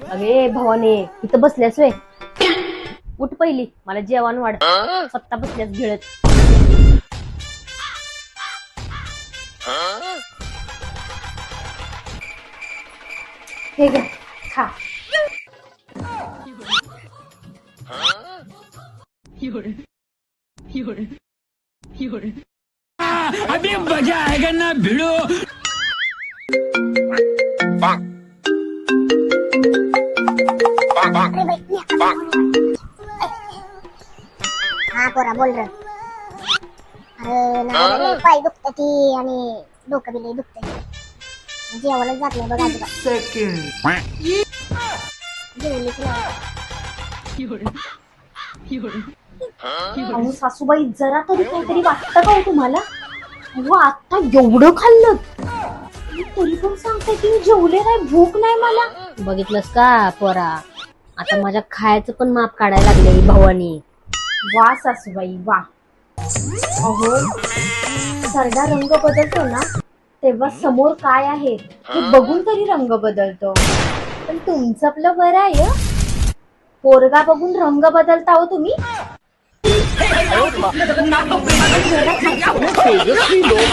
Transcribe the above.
अगे भवानी इथं बसल्यास वे उठ पहिली मला जेवण वाढ स्वतः बसल्यास गिळत हे घे खा अभी मजा आएगा ना भिड़ो। हा पोरा बोल र. अरे नाही पाय दुखत ती आणि डोकं बिले दुखत जेवणच जात नाही बघा अजिबात जेवलीच नाही. अहो सासूबाई जरा तरी काहीतरी वाटतं का हो तुम्हाला अहो आता एवढं खाल्लं तरी पण सांगताय की जेवले नाही भूक नाही मला बघितलंस का पोरा आता माझ्या खायचं पण माप काढायला लागले भवानी वा सासूबाई वा अहो सरडा रंग बदलतो ना तेव्हा समोर काय आहे हे बघून तरी रंग बदलतो पण तुमचं आपलं बरं आहे पोरगा बघून रंग बदलता हो तुम्ही तेजस्वी लोक